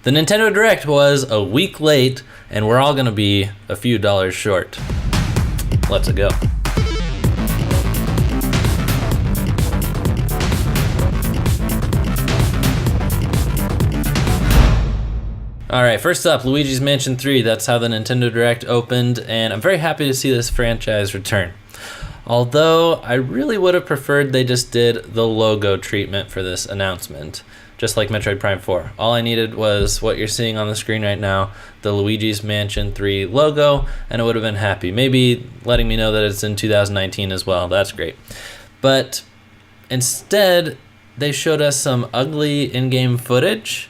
The Nintendo Direct was a week late, and we're all going to be a few dollars short. Let's go. Alright, first up, Luigi's Mansion 3. That's how the Nintendo Direct opened, and I'm very happy to see this franchise return. Although, I really would have preferred they just did the logo treatment for this announcement. Just like Metroid Prime 4. All I needed was what you're seeing on the screen right now, the Luigi's Mansion 3 logo, and I would have been happy. Maybe letting me know that it's in 2019 as well. That's great. But instead, they showed us some ugly in-game footage,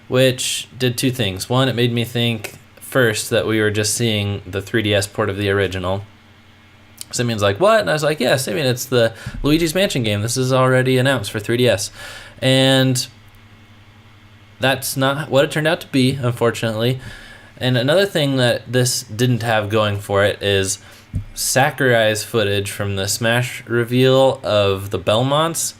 which did two things. One, it made me think first that we were just seeing the 3DS port of the original. Simeon's like, what? And I was like, yeah, Simeon, it's the Luigi's Mansion game. This is already announced for 3DS. And that's not what it turned out to be, unfortunately. And another thing that this didn't have going for it is Sakurai's footage from the Smash reveal of the Belmonts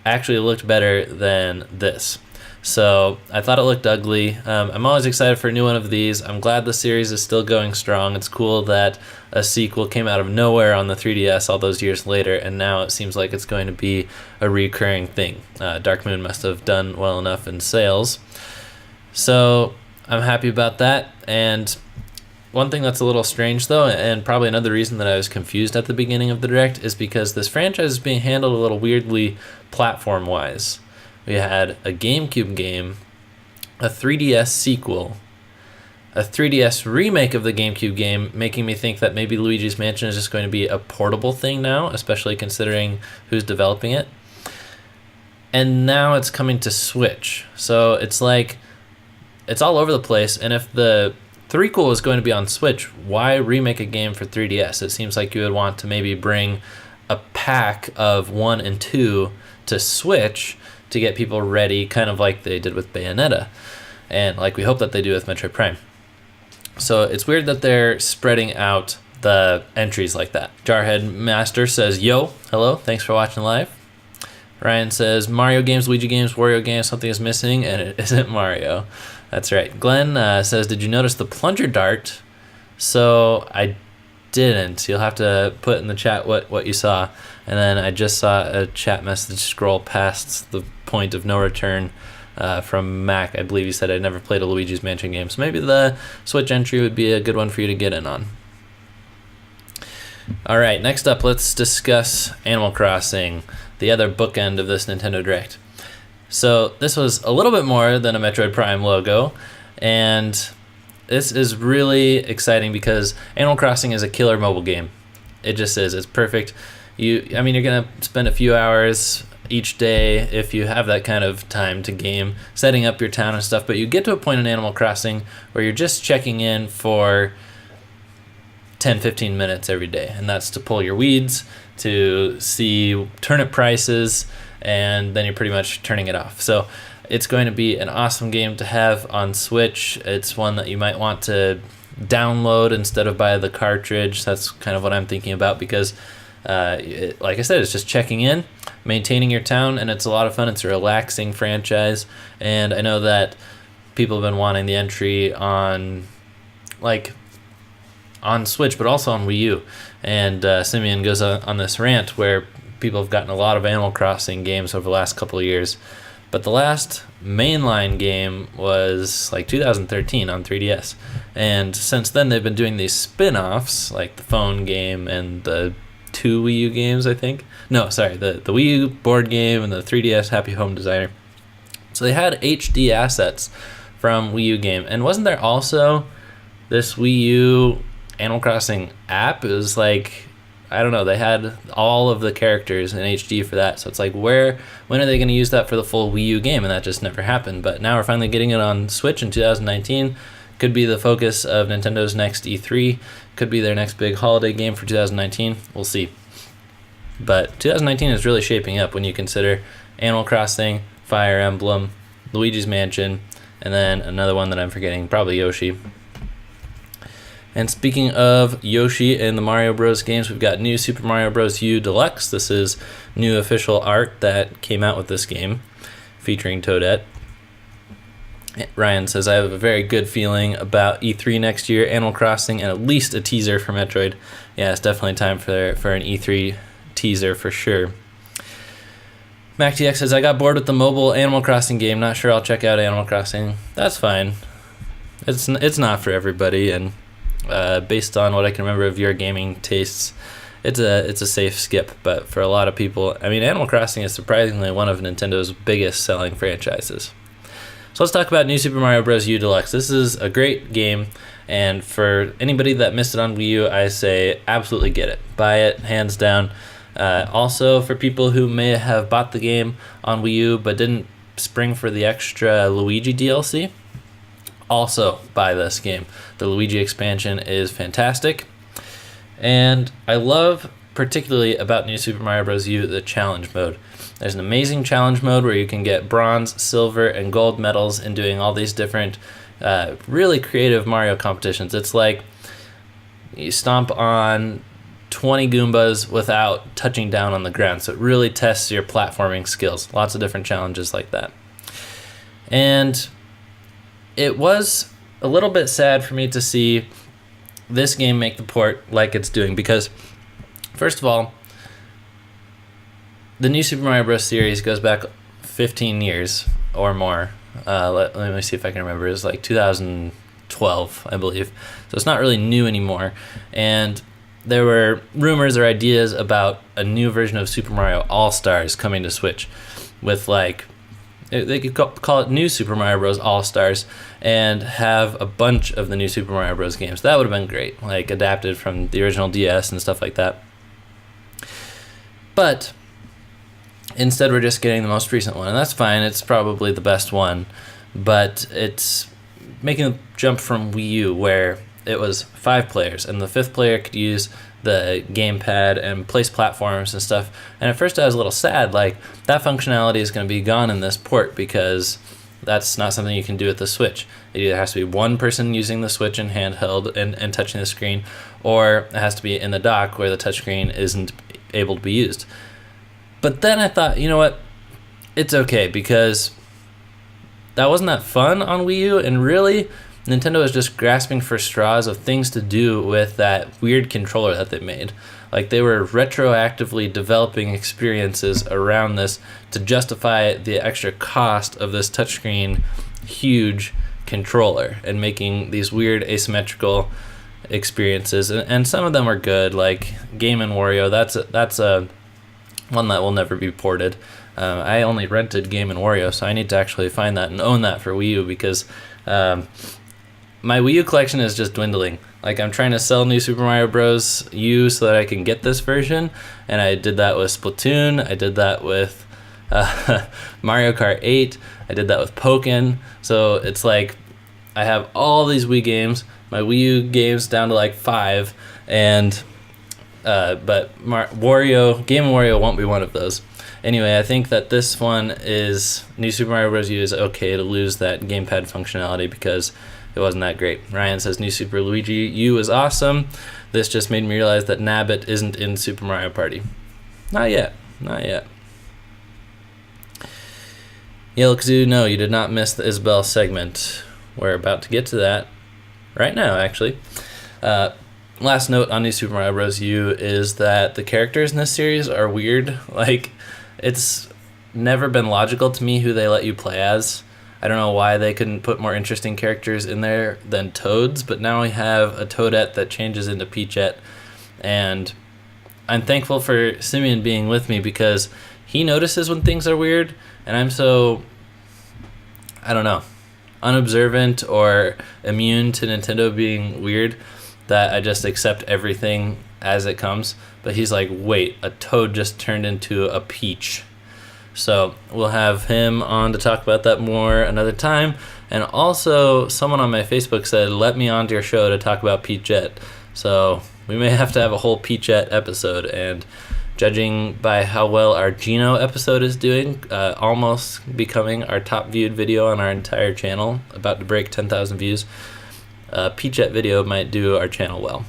actually looked better than this. So I thought it looked ugly. I'm always excited for a new one of these. I'm glad the series is still going strong. It's cool that a sequel came out of nowhere on the 3DS all those years later, and now it seems like it's going to be a recurring thing. Dark Moon must have done well enough in sales. So I'm happy about that. And one thing that's a little strange, though, and probably another reason that I was confused at the beginning of the Direct, is because this franchise is being handled a little weirdly platform-wise. We had a GameCube game, a 3DS sequel, a 3DS remake of the GameCube game, making me think that maybe Luigi's Mansion is just going to be a portable thing now, especially considering who's developing it. And now it's coming to Switch. So it's like, it's all over the place. And if the threequel is going to be on Switch, why remake a game for 3DS? It seems like you would want to maybe bring a pack of 1 and 2 to Switch to get people ready, kind of like they did with Bayonetta, and like we hope that they do with Metroid Prime. So it's weird that they're spreading out the entries like that. Jarhead Master says, yo, hello, thanks for watching live. Ryan says, Mario games, Luigi games, Wario games, something is missing, and it isn't Mario. That's right. Glenn says, did you notice the plunger dart? So I didn't. You'll have to put in the chat what you saw. And then I just saw a chat message scroll past the point of no return from Mac. I believe he said I'd never played a Luigi's Mansion game. So maybe the Switch entry would be a good one for you to get in on. All right, next up, let's discuss Animal Crossing, the other bookend of this Nintendo Direct. So this was a little bit more than a Metroid Prime logo, and this is really exciting because Animal Crossing is a killer mobile game. It just is. It's perfect. You're going to spend a few hours each day if you have that kind of time to game, setting up your town and stuff, but you get to a point in Animal Crossing where you're just checking in for 10-15 minutes every day, and that's to pull your weeds, to see turnip prices, and then you're pretty much turning it off. So it's going to be an awesome game to have on Switch. It's one that you might want to download instead of buy the cartridge. That's kind of what I'm thinking about because like I said, it's just checking in, maintaining your town, and it's a lot of fun. It's a relaxing franchise, and I know that people have been wanting the entry on Switch, but also on Wii U. And Simeon goes on this rant where people have gotten a lot of Animal Crossing games over the last couple of years, but the last mainline game was like 2013 on 3DS, and since then they've been doing these spin-offs like the phone game and the 2 Wii U games, I think. No, sorry, the Wii U board game and the 3DS Happy Home Designer. So they had HD assets from Wii U game. And wasn't there also this Wii U Animal Crossing app? It was like, I don't know, they had all of the characters in HD for that. So it's like, when are they going to use that for the full Wii U game? And that just never happened. But now we're finally getting it on Switch in 2019. Could be the focus of Nintendo's next E3. Could be their next big holiday game for 2019. We'll see. But 2019 is really shaping up when you consider Animal Crossing, Fire Emblem, Luigi's Mansion, and then another one that I'm forgetting, probably Yoshi. And speaking of Yoshi and the Mario Bros. Games, we've got new Super Mario Bros. U Deluxe. This is new official art that came out with this game, featuring Toadette. Ryan says, I have a very good feeling about E3 next year, Animal Crossing, and at least a teaser for Metroid. Yeah, it's definitely time for an E3 teaser for sure. MacTX says, I got bored with the mobile Animal Crossing game. Not sure I'll check out Animal Crossing. That's fine. It's not for everybody, and based on what I can remember of your gaming tastes, it's a safe skip. But for a lot of people, I mean, Animal Crossing is surprisingly one of Nintendo's biggest selling franchises. So let's talk about New Super Mario Bros. U Deluxe. This is a great game, and for anybody that missed it on Wii U, I say absolutely get it. Buy it, hands down. Also, for people who may have bought the game on Wii U but didn't spring for the extra Luigi DLC, also buy this game. The Luigi expansion is fantastic, and I love particularly about New Super Mario Bros. U the challenge mode. There's an amazing challenge mode where you can get bronze, silver, and gold medals in doing all these different really creative Mario competitions. It's like you stomp on 20 Goombas without touching down on the ground, so it really tests your platforming skills. Lots of different challenges like that. And it was a little bit sad for me to see this game make the port like it's doing, because first of all, the New Super Mario Bros. Series goes back 15 years or more. Let me see if I can remember. It was like 2012, I believe. So it's not really new anymore. And there were rumors or ideas about a new version of Super Mario All-Stars coming to Switch with, like, they could call it New Super Mario Bros. All-Stars and have a bunch of the New Super Mario Bros. Games. That would have been great, like adapted from the original DS and stuff like that. But instead, we're just getting the most recent one, and that's fine. It's probably the best one, but it's making a jump from Wii U, where it was 5 players, and the 5th player could use the gamepad and place platforms and stuff. And at first I was a little sad, like, that functionality is going to be gone in this port, because that's not something you can do with the Switch. It either has to be one person using the Switch in handheld and touching the screen, or it has to be in the dock where the touchscreen isn't able to be used. But then I thought, you know what, it's okay, because that wasn't that fun on Wii U, and really, Nintendo is just grasping for straws of things to do with that weird controller that they made. Like, they were retroactively developing experiences around this to justify the extra cost of this touchscreen huge controller, and making these weird asymmetrical experiences. And some of them are good, like Game & Wario. That's a one that will never be ported. I only rented Game & Wario, so I need to actually find that and own that for Wii U, because my Wii U collection is just dwindling. Like, I'm trying to sell New Super Mario Bros. U so that I can get this version, and I did that with Splatoon, I did that with Mario Kart 8, I did that with Pokken. So it's like, I have all these Wii games, my Wii U games down to like 5, and but Wario, Game & Wario won't be one of those. Anyway, I think that this one is, New Super Mario Bros. U is okay to lose that gamepad functionality, because it wasn't that great. Ryan says, New Super Luigi U is awesome. This just made me realize that Nabbit isn't in Super Mario Party. Not yet. Not yet. Yellow Kazoo, no, you did not miss the Isabelle segment. We're about to get to that right now, actually. Last note on New Super Mario Bros. U is that the characters in this series are weird. Like, it's never been logical to me who they let you play as. I don't know why they couldn't put more interesting characters in there than Toads, but now we have a Toadette that changes into Peachette, and I'm thankful for Simeon being with me, because he notices when things are weird, and I'm so, I don't know, unobservant or immune to Nintendo being weird that I just accept everything as it comes. But he's like, wait, a Toad just turned into a Peach. So we'll have him on to talk about that more another time. And also, someone on my Facebook said, let me onto your show to talk about Peachette. So we may have to have a whole Peachette episode. And judging by how well our Geno episode is doing, almost becoming our top viewed video on our entire channel, about to break 10,000 views, Peachette video might do our channel well.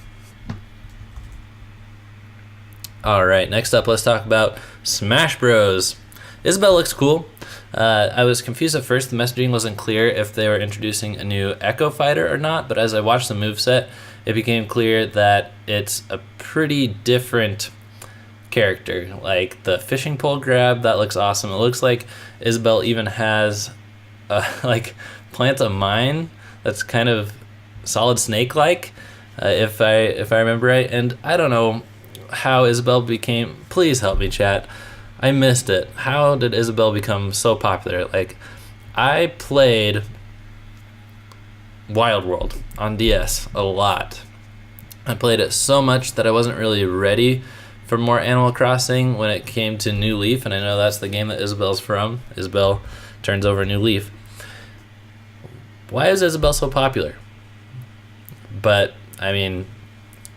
Alright, next up, let's talk about Smash Bros. Isabelle looks cool. I was confused at first. The messaging wasn't clear if they were introducing a new Echo Fighter or not, but as I watched the moveset, it became clear that it's a pretty different character. Like the fishing pole grab, that looks awesome. It looks like Isabelle even has like plants a mine that's kind of Solid Snake like, if I remember right. And I don't know how Isabelle became. Please help me, chat. I missed it. How did Isabelle become so popular? Like, I played Wild World on DS a lot. I played it so much that I wasn't really ready for more Animal Crossing when it came to New Leaf, and I know that's the game that Isabelle's from. Isabelle turns over a new leaf. Why is Isabelle so popular? But, I mean,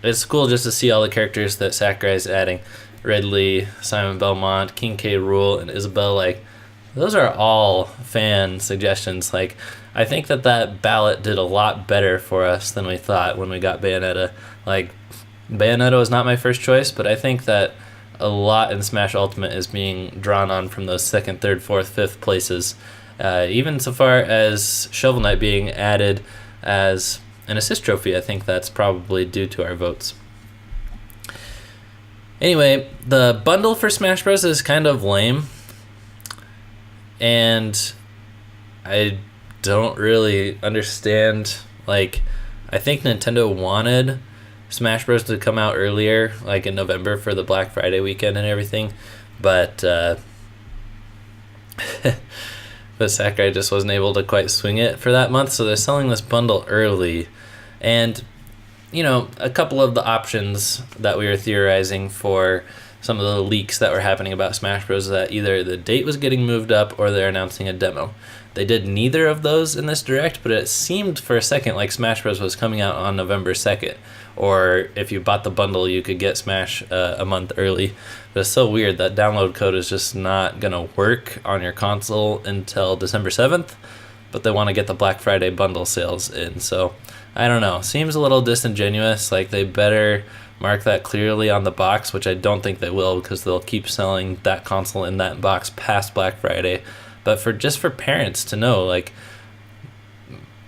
it's cool just to see all the characters that Sakurai's adding. Ridley, Simon Belmont, King K. Rool, and Isabelle. Like, those are all fan suggestions. Like, I think that ballot did a lot better for us than we thought when we got Bayonetta. Like, Bayonetta was not my first choice, but I think that a lot in Smash Ultimate is being drawn on from those 2nd, 3rd, 4th, 5th places. Even so far as Shovel Knight being added as an assist trophy, I think that's probably due to our votes. Anyway, the bundle for Smash Bros. Is kind of lame, and I don't really understand. Like, I think Nintendo wanted Smash Bros. To come out earlier, like in November for the Black Friday weekend and everything, but but Sakurai just wasn't able to quite swing it for that month, so they're selling this bundle early. And you know, a couple of the options that we were theorizing for some of the leaks that were happening about Smash Bros. Is that either the date was getting moved up or they're announcing a demo. They did neither of those in this direct, but it seemed for a second like Smash Bros. Was coming out on November 2nd. Or if you bought the bundle, you could get Smash a month early. But it's so weird that download code is just not going to work on your console until December 7th. But they want to get the Black Friday bundle sales in, so I don't know. Seems a little disingenuous. Like, they better mark that clearly on the box, which I don't think they will, because they'll keep selling that console in that box past Black Friday. But for parents to know, like,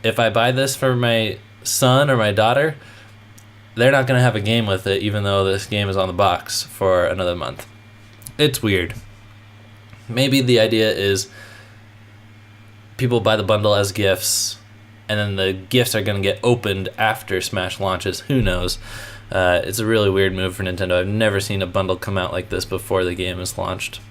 if I buy this for my son or my daughter, they're not going to have a game with it, even though this game is on the box for another month. It's weird. Maybe the idea is people buy the bundle as gifts, and then the gifts are going to get opened after Smash launches. Who knows? It's a really weird move for Nintendo. I've never seen a bundle come out like this before the game is launched.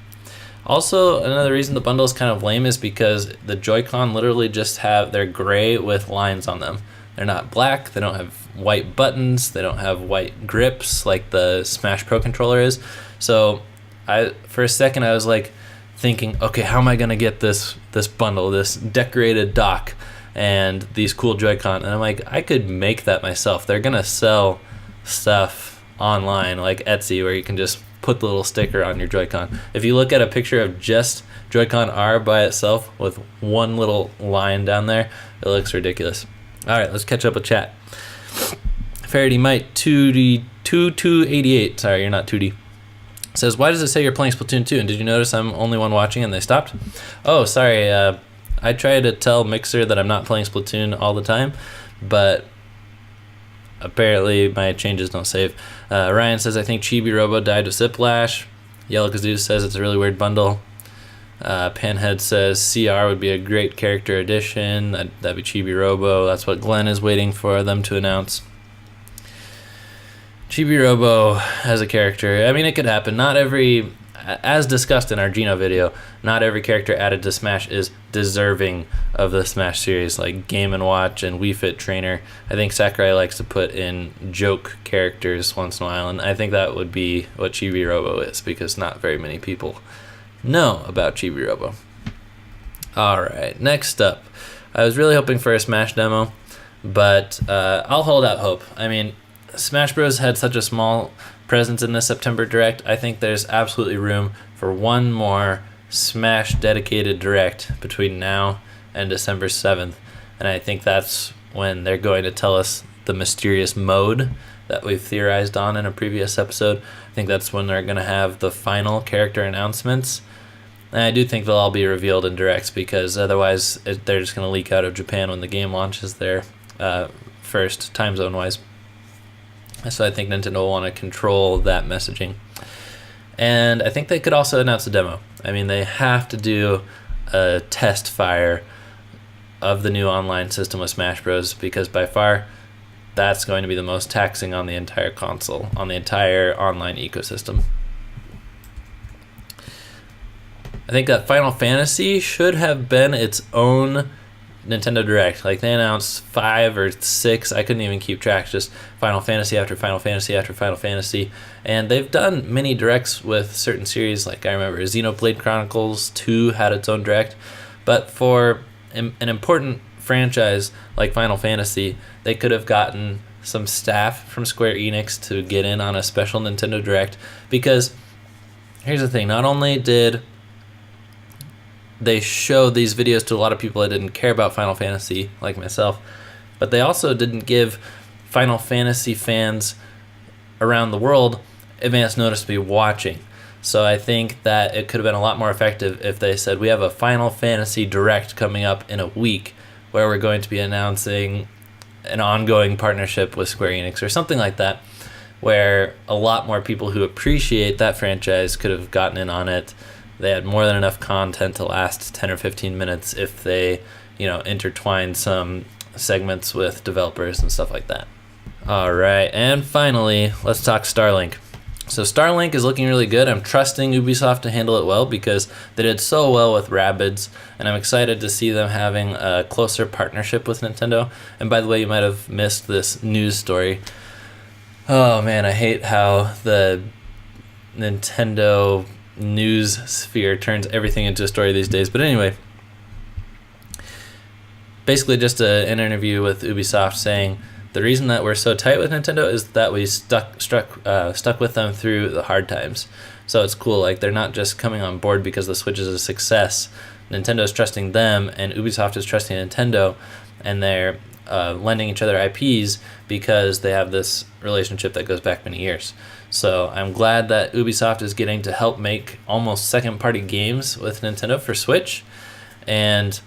Also, another reason the bundle is kind of lame is because the Joy-Con literally just they're gray with lines on them. They're not black, they don't have white buttons, they don't have white grips like the Smash Pro controller is. So for a second I was like thinking, okay, how am I going to get this bundle, this decorated dock, and these cool Joy-Con? And I'm like, I could make that myself. They're going to sell stuff online like Etsy where you can just put the little sticker on your Joy-Con. If you look at a picture of just Joy-Con R by itself with one little line down there, it looks ridiculous. Alright, let's catch up with chat. Faraday Mite 2288, sorry, you're not 2D, says, why does it say you're playing Splatoon 2? And did you notice I'm only one watching and they stopped? Oh, sorry. I try to tell Mixer that I'm not playing Splatoon all the time, but apparently my changes don't save. Ryan says, I think Chibi Robo died of Siplash. Yellow Kazoo says it's a really weird bundle. Panhead says CR would be a great character addition. That'd be Chibi Robo. That's what Glenn is waiting for them to announce. Chibi Robo as a character, I mean, it could happen. Not every, as discussed in our Geno video, not every character added to Smash is deserving of the Smash series, like Game & Watch and Wii Fit Trainer. I think Sakurai likes to put in joke characters once in a while, and I think that would be what Chibi Robo is, because not very many people know about Chibi Robo. Alright, next up. I was really hoping for a Smash demo, but I'll hold out hope. I mean, Smash Bros. Had such a small presence in this September Direct. I think there's absolutely room for one more Smash dedicated Direct between now and December 7th. And I think that's when they're going to tell us the mysterious mode that we've theorized on in a previous episode. I think that's when they're going to have the final character announcements. And I do think they'll all be revealed in directs, because otherwise they're just going to leak out of Japan when the game launches there first, time zone wise. So I think Nintendo will want to control that messaging. And I think they could also announce a demo. I mean, they have to do a test fire of the new online system with Smash Bros. Because by far, that's going to be the most taxing on the entire console, on the entire online ecosystem. I think that Final Fantasy should have been its own Nintendo Direct. Like, they announced 5 or 6, I couldn't even keep track, just Final Fantasy after Final Fantasy after Final Fantasy. And they've done mini directs with certain series, like I remember Xenoblade Chronicles 2 had its own direct. But for an important franchise like Final Fantasy, they could have gotten some staff from Square Enix to get in on a special Nintendo Direct. Because here's the thing, not only did they show these videos to a lot of people that didn't care about Final Fantasy, like myself, but they also didn't give Final Fantasy fans around the world advance notice to be watching. So I think that it could have been a lot more effective if they said, we have a Final Fantasy Direct coming up in a week where we're going to be announcing an ongoing partnership with Square Enix or something like that, where a lot more people who appreciate that franchise could have gotten in on it. They had more than enough content to last 10 or 15 minutes if they, intertwined some segments with developers and stuff like that. All right, and finally, let's talk Starlink. So Starlink is looking really good. I'm trusting Ubisoft to handle it well, because they did so well with Rabbids, and I'm excited to see them having a closer partnership with Nintendo. And by the way, you might have missed this news story. Oh man, I hate how the Nintendo news sphere turns everything into a story these days. But anyway, basically just an interview with Ubisoft saying the reason that we're so tight with Nintendo is that we stuck with them through the hard times. So it's cool, like they're not just coming on board because the Switch is a success. Nintendo is trusting them, and Ubisoft is trusting Nintendo, and they're lending each other IPs because they have this relationship that goes back many years. So I'm glad that Ubisoft is getting to help make almost second-party games with Nintendo for Switch. And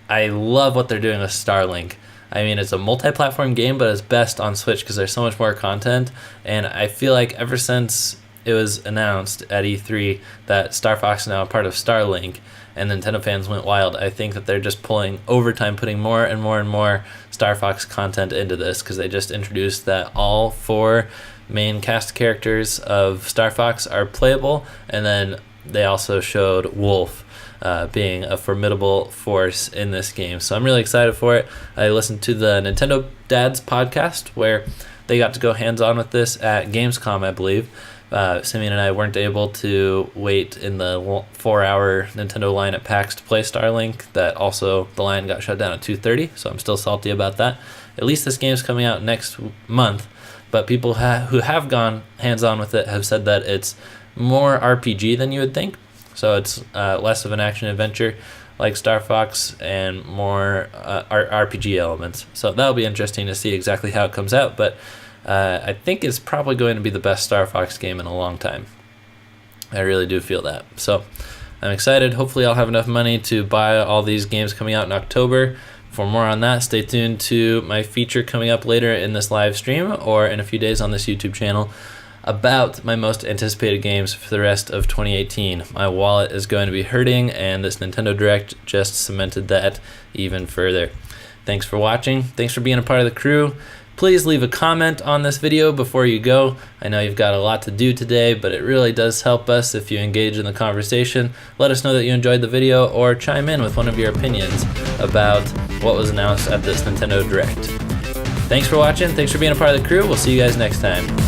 I love what they're doing with Starlink. I mean, it's a multi-platform game, but it's best on Switch because there's so much more content. And I feel like ever since it was announced at E3 that Star Fox is now a part of Starlink, and Nintendo fans went wild, I think that they're just pulling overtime, putting more and more and more Star Fox content into this, because they just introduced that all 4 main cast characters of Star Fox are playable, and then they also showed Wolf being a formidable force in this game. So I'm really excited for it. I listened to the Nintendo Dads podcast where they got to go hands-on with this at Gamescom, I believe. Simeon and I weren't able to wait in the 4-hour Nintendo line at PAX to play Starlink. That also, the line got shut down at 2:30, so I'm still salty about that. At least this game's coming out next month. But people who have gone hands-on with it have said that it's more RPG than you would think. So it's less of an action-adventure like Star Fox and more RPG elements. So that'll be interesting to see exactly how it comes out. But I think it's probably going to be the best Star Fox game in a long time. I really do feel that. So I'm excited. Hopefully I'll have enough money to buy all these games coming out in October. For more on that, stay tuned to my feature coming up later in this live stream or in a few days on this YouTube channel about my most anticipated games for the rest of 2018. My wallet is going to be hurting, and this Nintendo Direct just cemented that even further. Thanks for watching. Thanks for being a part of the crew. Please leave a comment on this video before you go. I know you've got a lot to do today, but it really does help us if you engage in the conversation. Let us know that you enjoyed the video, or chime in with one of your opinions about what was announced at this Nintendo Direct. Thanks for watching. Thanks for being a part of the crew. We'll see you guys next time.